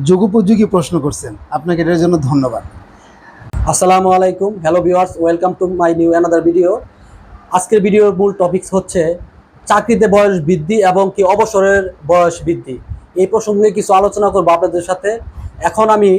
যুগোপযোগী প্রশ্ন করছেন, আপনাকে এটার জন্য ধন্যবাদ। আসসালামু আলাইকুম, hello viewers, welcome to my new another video. আজকের ভিডিওর মূল টপিকস হচ্ছে চাকরিতে বয়স বৃদ্ধি এবং কি অবসরের বয়স বৃদ্ধি। এই প্রসঙ্গে কিছু আলোচনা করবো আপনাদের সাথে। এখন আমি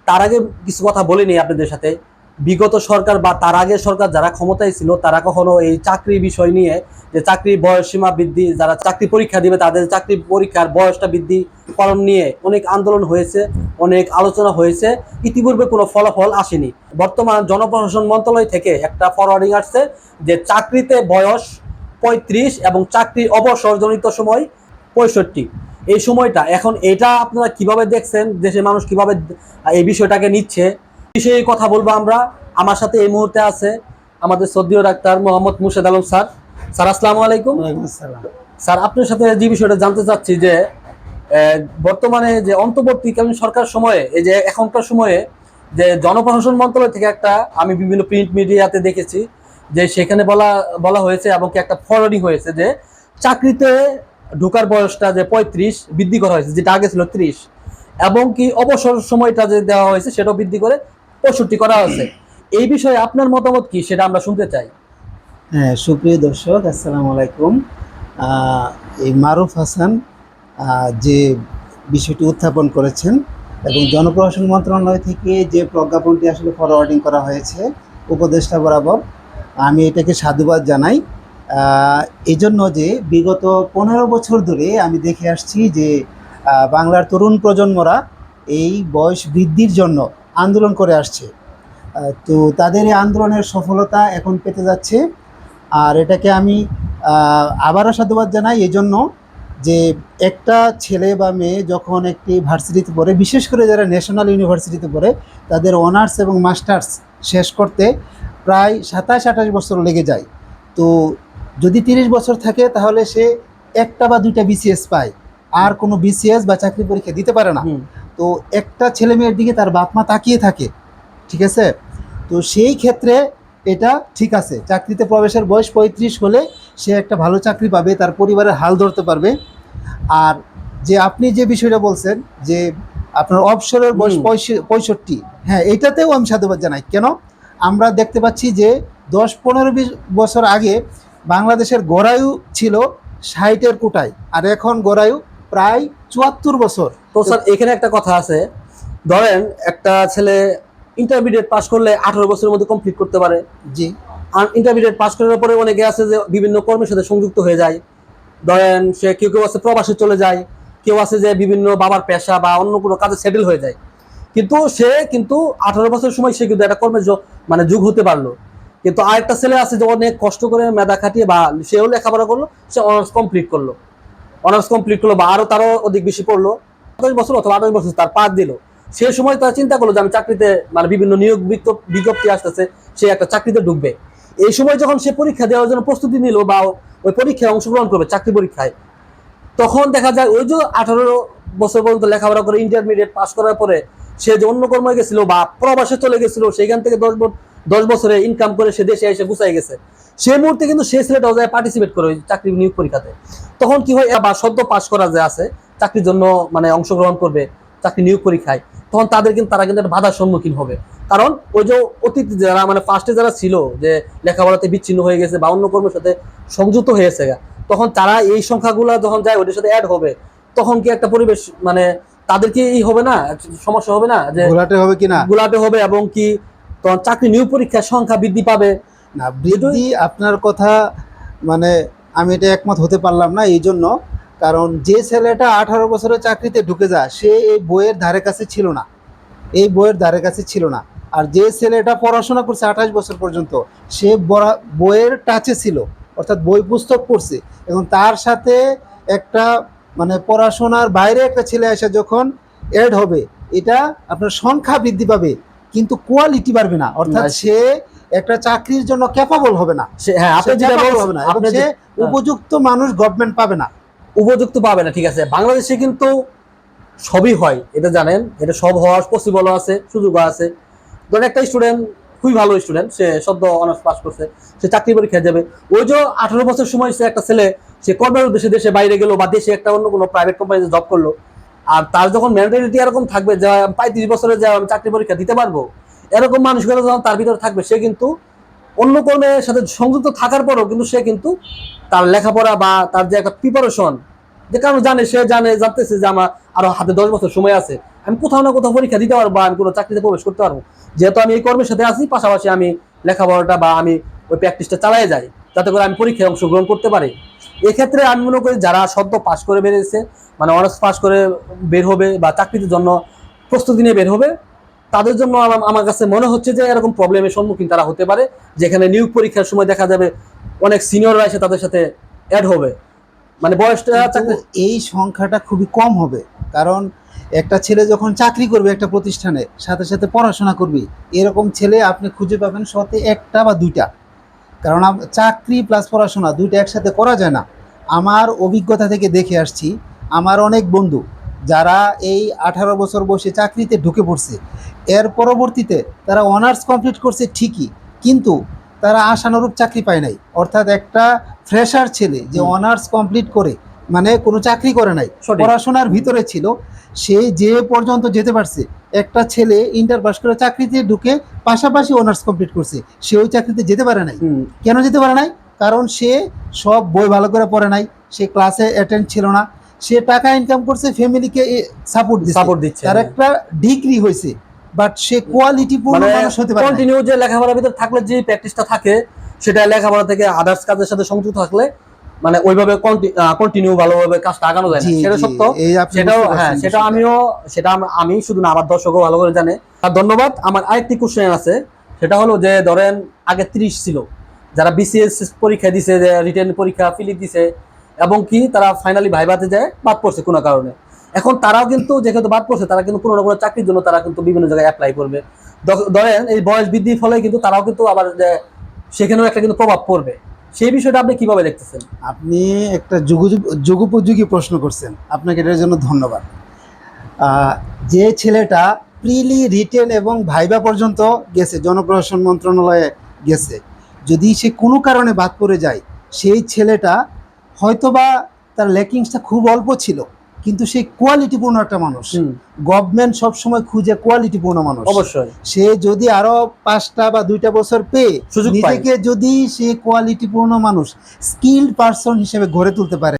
তার আগে কিছু কথা বলিনি আপনাদের সাথে। বিগত সরকার বা তার আগের সরকার যারা ক্ষমতায় ছিল তারা কখনো এই চাকরি বিষয় নিয়ে, যে চাকরি বয়স সীমা বৃদ্ধি, যারা চাকরি পরীক্ষা দিবে তাদের চাকরি পরীক্ষার বয়সটা বৃদ্ধি করণ নিয়ে অনেক আন্দোলন হয়েছে, অনেক আলোচনা হয়েছে। ইতিপূর্বে কোনো ফলাফল আসেনি। বর্তমান জনপ্রশাসন মন্ত্রণালয় থেকে একটা ফরওয়ার্ডিং আসছে যে চাকরিতে বয়স 35 এবং চাকরি অবসরজনিত সময় 65। এই সময়টা এখন এটা আপনারা কিভাবে দেখছেন, দেশের মানুষ কিভাবে এই বিষয়টাকে নিচ্ছে, বিষয়ে কথা বলবো আমরা। আমার সাথে এই মুহূর্তে আছে আমাদের সদ্যীয় doctor Mohammad Murshed Alam sir. Sir আসসালামু আলাইকুম। স্যার, আপনার সাথে যে বিষয়টা জানতে চাচ্ছি যে বর্তমানে যে অন্তর্বর্তীকালীন সরকার সময়ে, এই যে এখনকার সময়ে যে জনপ্রশাসন মন্ত্রণালয় থেকে একটা, আমি বিভিন্ন প্রিন্ট মিডিয়াতে দেখেছি যে সেখানে বলা হয়েছে এবং কি একটা ফরওয়ার্ডিং হয়েছে যে চাকরিতে ঢোকার বয়সটা যে 35 বৃদ্ধি করা হয়েছে, যেটা আগে ছিল 30, এবং কি অবসর সময়টা যে দেওয়া হয়েছে সেটাও বৃদ্ধি করে 65 করা হয়েছে। এই বিষয়ে আপনার মতামত কি, সেটা আমরা শুনতে চাই। হ্যাঁ, সুপ্রিয় দর্শক, আসসালামু আলাইকুম। এই মারুফ হাসান যে বিষয়টি উত্থাপন করেছেন এবং জনপ্রশাসন মন্ত্রণালয় থেকে যে প্রজ্ঞাপনটি আসলে ফরওয়ার্ডিং করা হয়েছে উপদেষ্টা বরাবর, আমি এটাকে সাধুবাদ জানাই। এই জন্য যে বিগত 15 বছর ধরে আমি দেখে আসছি যে বাংলার তরুণ প্রজন্মরা এই বয়স বৃদ্ধির জন্য আন্দোলন করে আসছে। তো তাদের এই আন্দোলনের সফলতা এখন পেতে যাচ্ছে। আর এটাকে আমি আবারও সাধুবাদ জানাই এই জন্য যে একটা ছেলে বা মেয়ে যখন একটি ভার্সিটিতে পড়ে, বিশেষ করে যারা ন্যাশনাল ইউনিভার্সিটিতে পড়ে, তাদের অনার্স এবং মাস্টার্স শেষ করতে প্রায় 27-28 বছর লেগে যায়। তো যদি 30 বছর থাকে তাহলে সে একটা বা দুইটা বিসিএস পায়, আর কোনো বিসিএস বা চাকরি পরীক্ষা দিতে পারে না। তো একটা ছেলে মেয়ের দিকে তার বাপ মা তাকিয়ে থাকে, ঠিক আছে? তো সেই ক্ষেত্রে এটা ঠিক আছে, চাকরিতে প্রবেশের বয়স 35 হলে সে একটা ভালো চাকরি পাবে, তার পরিবারের হাল ধরতে পারবে। আর যে আপনি যে বিষয়টা বলছেন যে আপনার অবসরের বয়স 65, হ্যাঁ, এটাতেও আমি সাধুবাদ জানাই। কেন? আমরা দেখতে পাচ্ছি যে 10-15-20 বছর আগে বাংলাদেশের গড়ায়ু ছিল 60-এর কোটায়, আর এখন গড়ায়ু প্রায় 74 বছর। তো স্যার, এখানে একটা কথা আছে। ধরেন একটা ছেলে ইন্টারমিডিয়েট পাস করলে 18 বছরের মধ্যে কমপ্লিট করতে পারে। জি। আর ইন্টারমিডিয়েট পাস করার পরে অনেকে আছে যে বিভিন্ন কর্মের সাথে সংযুক্ত হয়ে যায়। ধরেন সে কেউ কেউ আছে প্রবাসে চলে যায়, কেউ আছে যে বিভিন্ন বাবার পেশা বা অন্য কোনো কাজে সেটেল হয়ে যায়। কিন্তু সে 18 বছর সময় সে কিন্তু একটা কর্মের মানে যুগ হতে পারলো। কিন্তু আরেকটা ছেলে আছে যে অনেক কষ্ট করে মেধা খাটিয়ে বা সেও লেখাপড়া করলো, সে অনার্স কমপ্লিট করলো, বা আরো তারও অধিক বেশি পড়লো, 27 বছর অথবা 28 বছর তার পার দিল। সে সময় তারা চিন্তা করলো যে আমি চাকরিতে, মানে বিভিন্ন নিয়োগ বিজ্ঞপ্তি আসতেছে, সে একটা চাকরিতে ঢুকবে। এই সময় যখন সে পরীক্ষা দেওয়ার জন্য প্রস্তুতি নিল বা ওই পরীক্ষায় অংশগ্রহণ করবে, চাকরি পরীক্ষায়, তখন দেখা যায় ওই যে 18 বছর পর্যন্ত লেখাপড়া করে ইন্টারমিডিয়েট পাস করার পরে সে যে অন্য কর্মে গেছিল বা প্রবাসে চলে গেছিল, সেখান থেকে 10 বছরে ইনকাম করে সে দেশে এসে গুছাই গেছে, সেই মুহূর্তে কিন্তু সে ছেলেটাও যায় পার্টিসিপেট করে ওই চাকরি নিয়োগ পরীক্ষাতে। তখন কি হয়, বা সদ্য পাস করা যে আছে চাকরির জন্য মানে অংশগ্রহণ করবে চাকরি নিয়োগ পরীক্ষায়, তখন তারা কিন্তু একটা বাধার সম্মুখীন হবে। কারণ ওই যে অতীত যারা, মানে ফার্স্টে যারা ছিল যে লেখাপড়াতে বিচ্ছিন্ন হয়ে গেছে বা অন্য কর্মের সাথে সংযুক্ত হয়েছে, তখন তারা এই সংখ্যাগুলো যখন যায় ওদের সাথে অ্যাড হবে, তখন কি একটা পরিবেশ, মানে তাদের কি হবে না, সমস্যা হবে না যে গোলাটে হবে, এবং কি তখন চাকরি নিয়োগ পরীক্ষার সংখ্যা বৃদ্ধি পাবে না? বৃদ্ধি, আপনার কথা মানে আমি এটা একমত হতে পারলাম না। এই জন্য, কারণ যে ছেলেটা 18 বছরের চাকরিতে ঢুকে যায় সে এই বইয়ের ধারে কাছে ছিল না, আর যে ছেলেটা পড়াশোনা করছে 28 বছর পর্যন্ত সে বইয়ের টাচে ছিল, অর্থাৎ বই পুস্তক পড়ছে, এবং তার সাথে একটা মানে পড়াশোনার বাইরে একটা ছেলে এসে যখন অ্যাড হবে, এটা আপনার সংখ্যা বৃদ্ধি পাবে কিন্তু কোয়ালিটি বাড়বে না, অর্থাৎ সে একটা চাকরির জন্য ক্যাপাবল হবে না। হ্যাঁ, আপনি যেটা বলছেন, সে উপযুক্ত মানুষ গভর্নমেন্ট পাবে না, ঠিক আছে। বাংলাদেশে কিন্তু সবই হয়, এটা জানেন, এটা সব হওয়ার পসিবল আছে, সুযোগও আছে। ধরেন একটা স্টুডেন্ট, খুবই ভালো স্টুডেন্ট, সে সদ্য অনার্স পাস করছে, সে চাকরি পরীক্ষা যাবে। ওই যে 18 বছর সময় সে একটা ছেলে, সে কর্মের উদ্দেশ্যে দেশে বাইরে গেল বা দেশে একটা অন্য কোনো প্রাইভেট কোম্পানিতে জব করলো, আর তার যখন মেন্টালিটি এরকম থাকবে যে 35 বছরে যে আমি চাকরি পরীক্ষা দিতে পারবো, এরকম মানসিকতা যখন তার ভিতরে থাকবে, সে কিন্তু অন্য কর্মের সাথে সংযুক্ত থাকার পরেও কিন্তু সে কিন্তু তার লেখাপড়া বা তার যে একটা প্রিপারেশন, যে কারণ সে জানতেছে যে আমার আরো হাতে 10 বছর সময় আছে, আমি কোথাও না কোথাও পরীক্ষা দিতে পারবো বা আমি কোনো চাকরিতে প্রবেশ করতে পারবো, যেহেতু আমি এই কর্মের সাথে আছি, পাশাপাশি আমি লেখাপড়াটা বা আমি ওই প্র্যাকটিসটা চালাই যাই, যাতে করে আমি পরীক্ষায় অংশগ্রহণ করতে পারি। এক্ষেত্রে আমি মনে করি যারা সদ্য পাশ করে বেরিয়েছে, মানে অনার্স পাস করে বের হবে বা চাকরির জন্য প্রস্তুতি নিয়ে বের হবে, তাদের জন্য আমার কাছে মনে হচ্ছে যে এরকম প্রবলেমের সম্মুখীন তারা হতে পারে, যেখানে নিয়োগ পরীক্ষার সময় দেখা যাবে অনেক সিনিয়ররা এসে তাদের সাথে অ্যাড হবে, মানে বয়সটা কিন্তু এই সংখ্যাটা খুবই কম হবে, কারণ একটা ছেলে যখন চাকরি করবে একটা প্রতিষ্ঠানে, সাথে সাথে পড়াশোনা করবে, এরকম ছেলে আপনি খুঁজে পাবেন শতে একটা বা দুইটা। কারণ চাকরি প্লাস পড়াশোনা দুইটা একসাথে করা যায় না। আমার অভিজ্ঞতা থেকে দেখে আসছি, আমার অনেক বন্ধু যারা এই 18 বছর বয়সে চাকরিতে ঢুকে পড়ছে, এর পরবর্তীতে তারা অনার্স কমপ্লিট করছে ঠিকই, কিন্তু তারা আশানুরূপ চাকরি পায় নাই। অর্থাৎ একটা ফ্রেশার ছেলে যে অনার্স কমপ্লিট করে, মানে কোনো চাকরি করে নাই, সঠিক। পড়াশোনার ভিতরে ছিল, সে যে পর্যন্ত যেতে পারছে, একটা ছেলে ইন্টার পাস করে চাকরিতে ঢুকে পাশাপাশি অনার্স কমপ্লিট করছে, সে ওই চাকরিতে যেতে পারে নাই। কেন যেতে পারে নাই? কারণ সে সব বই ভালো করে পড়ে নাই, সে ক্লাসে অ্যাটেন্ড ছিল না, সে টাকা ইনকাম করছে, ফ্যামিলিকে সাপোর্ট দিচ্ছে। তার একটা ডিগ্রি হয়েছে, বাট সে কোয়ালিটিপূর্ণ মানে মানুষ হতে পারে না। কন্টিনিউ যে লেখাপড়ার ভিতরে থাকলে যে প্র্যাকটিসটা থাকে, সেটা লেখাপড়া থেকে আদার্স কাজের সাথে সংযুক্ত থাকলে মানে ওইভাবে কন্টিনিউ ভালোভাবে কাজটা আগানো যায় না, জি, সেটা জি, সত্য। এই আপনি সেটাও বুঝতে হ্যাঁ, পারছেন সেটা বিষয়টা। সেটা আমি শুধু না, আমার দর্শকও ভালো করে জানে। আর ধন্যবাদ। আমার আরেকটি কোশ্চেন আছে, সেটা হলো যে ধরেন আগে 30 ছিল, যারা বিসিএস পরীক্ষা দিছে, যে রিটেন পরীক্ষা ফিলিপ দিছে, এবং কি তারা ফাইনালি ভাইভাতে যায় বাদ পড়ছে কোনো কারণে, এখন তারাও কিন্তু যেহেতু বাদ পড়ছে, তারা কিন্তু কোনো না কোনো চাকরির জন্য তারা কিন্তু বিভিন্ন জায়গায় অ্যাপ্লাই করবে। ধরেন এই বয়স বৃদ্ধির ফলে কিন্তু তারাও কিন্তু আবার সেখানেও একটা কিন্তু প্রভাব পড়বে। সেই বিষয়টা আপনি কিভাবে দেখতেছেন? আপনি একটা যুগোপযোগী প্রশ্ন করছেন, আপনাকে এটার জন্য ধন্যবাদ। যে ছেলেটা প্রিলি রিটেন এবং ভাইবা পর্যন্ত গেছে, জনপ্রশাসন মন্ত্রণালয়ে গেছে, যদি সে কোনো কারণে বাদ পড়ে যায়, সেই ছেলেটা হয়তোবা তার ল্যাকিংসটা খুব অল্প ছিল, কিন্তু সে কোয়ালিটিপূর্ণ একটা মানুষ। গভর্নমেন্ট সবসময় খুঁজে কোয়ালিটিপূর্ণ মানুষ। অবশ্যই সে যদি আরো 5টা বা 2টা বছর পেয়ে সুযোগ পায়। নিজেকে যদি সে কোয়ালিটিপূর্ণ মানুষ, স্কিল্ড পারসন হিসেবে গড়ে তুলতে পারে,